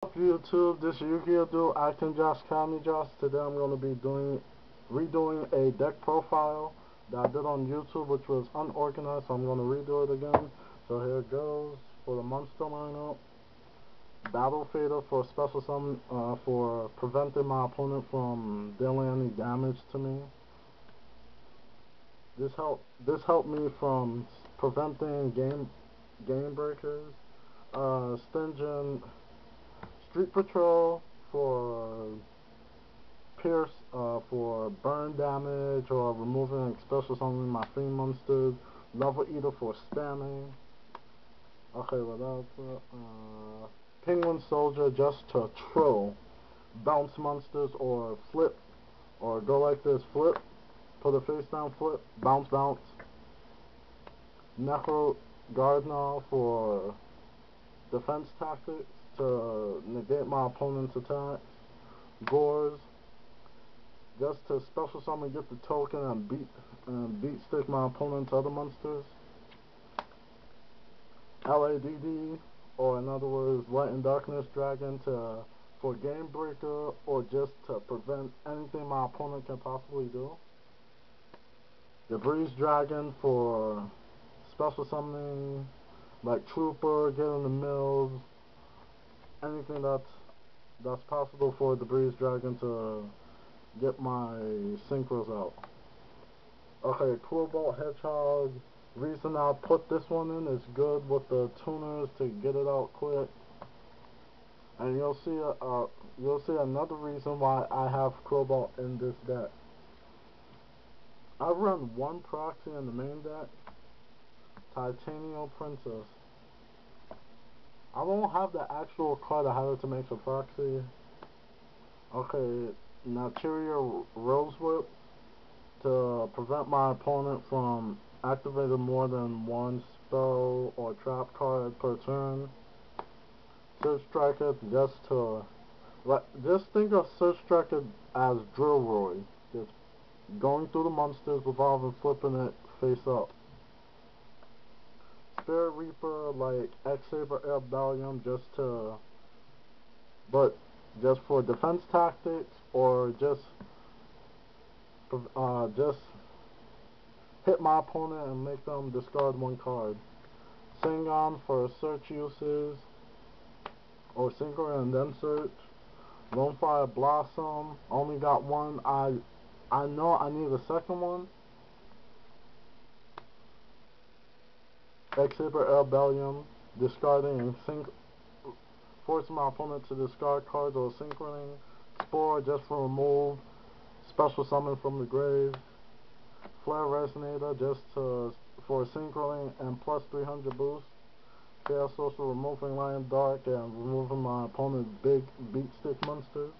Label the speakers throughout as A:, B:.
A: Up YouTube, this is Yugiohduelacademjosh. Today I'm going to be redoing a deck profile that I did on YouTube, which was unorganized, so I'm going to redo it again. So here it goes for the monster lineup. Battle Fader for special summon, for preventing my opponent from dealing any damage to me. This helped me from preventing game breakers. Stringent Street Patrol for pierce, for burn damage or removing special summoning my fiend monsters. Level Eater for spamming. Okay, what else? Penguin Soldier just to troll. Bounce monsters or flip, or go like this, flip, put a face down, flip, bounce, bounce. Necro Gardener for defense tactics to negate my opponent's attacks. Gores just to special summon, get the token, and beat stick my opponent's other monsters. LADD, or in other words, Light and Darkness Dragon for game breaker or just to prevent anything my opponent can possibly do. Debris Dragon for special summoning like Trooper, get in the mills, anything that's possible for Debris Dragon to get my synchros out. Okay, Cobalt Hedgehog. Reason I put this one in is good with the tuners to get it out quick. And you'll see another reason why I have Cobalt in this deck. I run one proxy in the main deck, Titanium Princess. I don't have the actual card I have to make a proxy. Okay, Naturia Rose Whip to prevent my opponent from activating more than one spell or trap card per turn. Surge Striker just think of Surge Striker as Drillroy, just going through the monsters, revolving, flipping it face up. Spirit Reaper like X-Saber Rebellion but just for defense tactics or just hit my opponent and make them discard one card. Singon for search uses, or Synchro and then search. Lonefire Blossom, only got one. I know I need a second one. X-Saber Rebellion, discarding and forcing my opponent to discard cards or synchroning. Spore just for remove, special summon from the grave. Flare Resonator just for synchroning and plus 300 boost. Chaos Social, removing Lion Dark and removing my opponent's big beat stick monsters.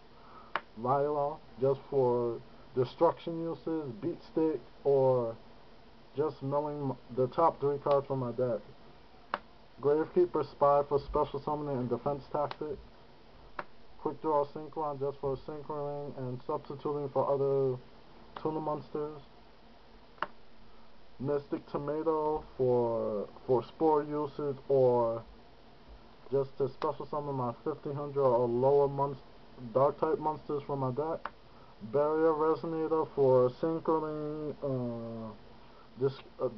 A: Lila just for destruction uses, beat stick, or just milling the top 3 cards from my deck. Gravekeeper Spy for special summoning and defense tactics. Quick Draw Synchron just for synchroning and substituting for other tuna monsters. Mystic Tomato for spore usage or just to special summon my 1500 or lower dark type monsters from my deck. Barrier Resonator for synchroning,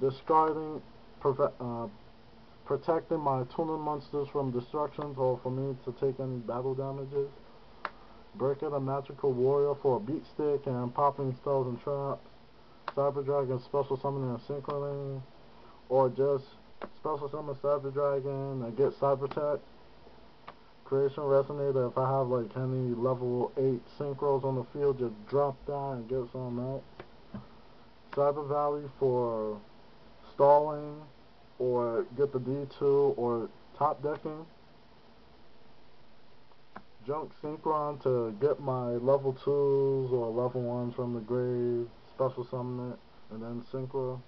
A: discarding, protecting my tuna monsters from destructions or for me to take any battle damages. Breaker the Magical Warrior for a beat stick and popping spells and traps. Cyber Dragon special summoning and synchroning, or just special summon Cyber Dragon and get Cyber Tech. Creation Resonator, if I have like any level 8 synchros on the field, just drop that and get some out. Cyber Valley for stalling or get the D2 or top decking. Junk Synchron to get my level 2s or level 1s from the grave, special summon it, and then synchro.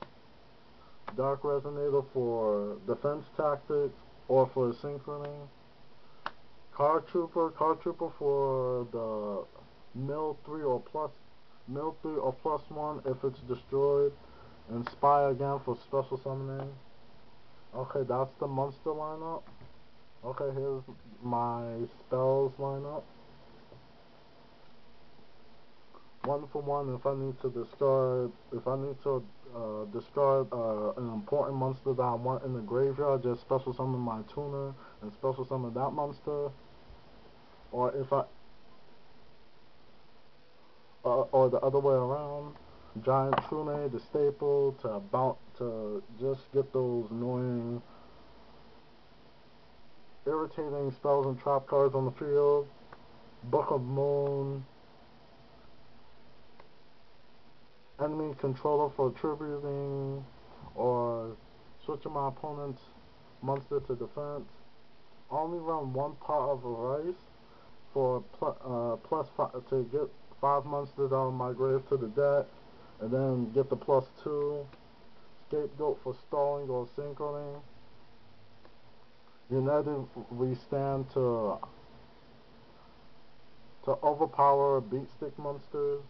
A: Dark Resonator for defense tactics or for synchroning. Card Trooper for the mill 3 or plus 1 if it's destroyed, and Spy again for special summoning. Okay, that's the monster lineup. Okay, here's my spells lineup. 1 for 1 if I need to discard an important monster that I want in the graveyard, just special summon my tuner and special summon that monster. Or if I or the other way around, Giant Trune, the staple, to just get those annoying, irritating spells and trap cards on the field. Book of Moon, enemy controller for tributing, or switching my opponent's monster to defense. Only run 1 pot of rice for +5 to get 5 monsters out of my grave to the deck, and then get the +2. Scapegoat for stalling or synchroning. United we stand to overpower beat stick monsters.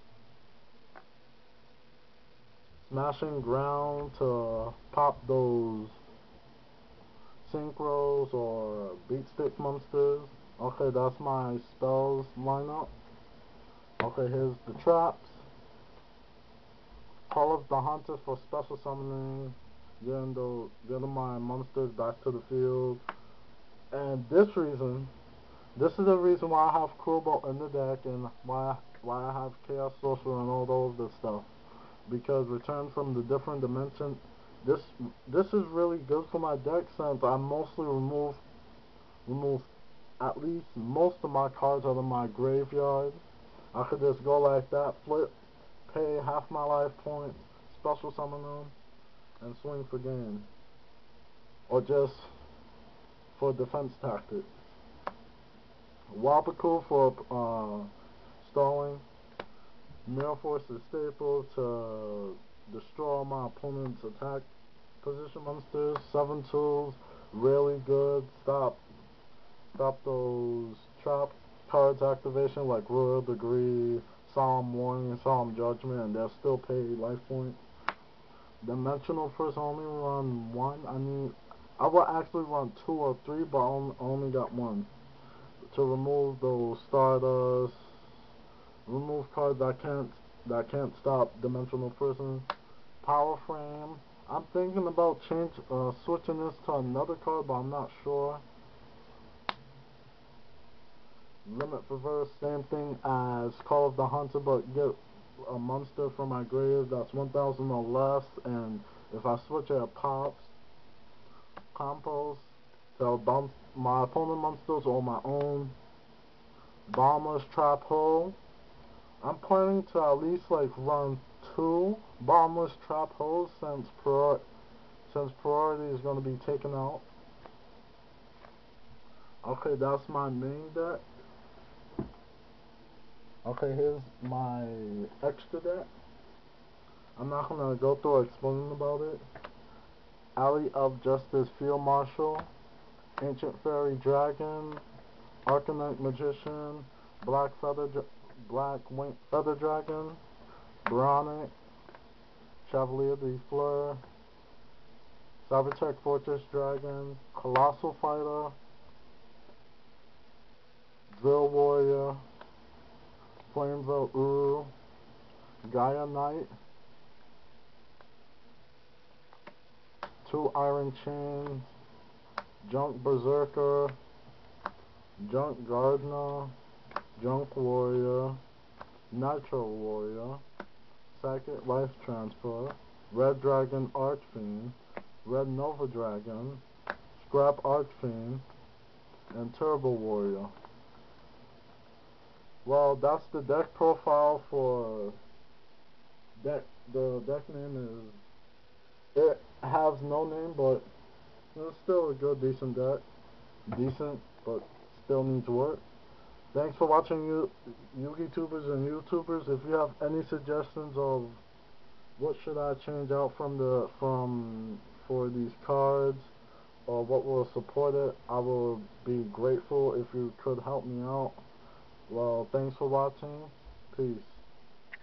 A: Smashing ground to pop those synchros or beat stick monsters. Okay, that's my spells lineup. Okay, here's the traps. Call of the Hunter for special summoning, getting my monsters back to the field. And this is the reason why I have Cruelbolt in the deck, and why I have Chaos Sorcerer and all those other stuff. Because return from the different dimension, this is really good for my deck, since I mostly remove at least most of my cards out of my graveyard. I could just go like that, flip, pay half my life points, special summon them, and swing for game. Or just for defense tactics. Wapaku for stalling. Mirror Force is staple to destroy my opponent's attack position monsters. 7 tools, really good. Stop those trap cards activation like Royal Degree, Solemn Warning, Solemn Judgment, and they'll still pay life points. Dimensional First only run 1. I will actually run 2 or 3, but I only got 1. To remove those Stardust, remove cards that can't stop Dimensional Person. Power Frame. I'm thinking about switching this to another card, but I'm not sure. Limit Reverse, same thing as Call of the Hunter, but get a monster from my grave that's 1,000 or less, and if I switch it, it pops. Compost, so bounce my opponent monsters or my own. Bomber's Trap Hole. I'm planning to at least run 2 Bomber's Trap Holes, since priority is going to be taken out. Okay, that's my main deck. Okay, here's my extra deck. I'm not going to go through explaining about it. Alley of Justice Field Marshal, Ancient Fairy Dragon, Arcanite Magician, Black Wing Feather Dragon, Bronic, Chevalier de Fleur, Cybertech Fortress Dragon, Colossal Fighter, Drill Warrior, Flames of Uru, Gaia Knight, 2 Iron Chains, Junk Berserker, Junk Gardener, Junk Warrior, Nitro Warrior, Psychic Life Transfer, Red Dragon Archfiend, Red Nova Dragon, Scrap Archfiend, and Turbo Warrior. Well, that's the deck profile for deck. The deck name it has no name, but it's still a good, decent deck. Decent, but still needs work. Thanks for watching, Yugi-tubers and YouTubers. If you have any suggestions of what should I change out for these cards, or what will support it, I will be grateful if you could help me out. Well, thanks for watching. Peace.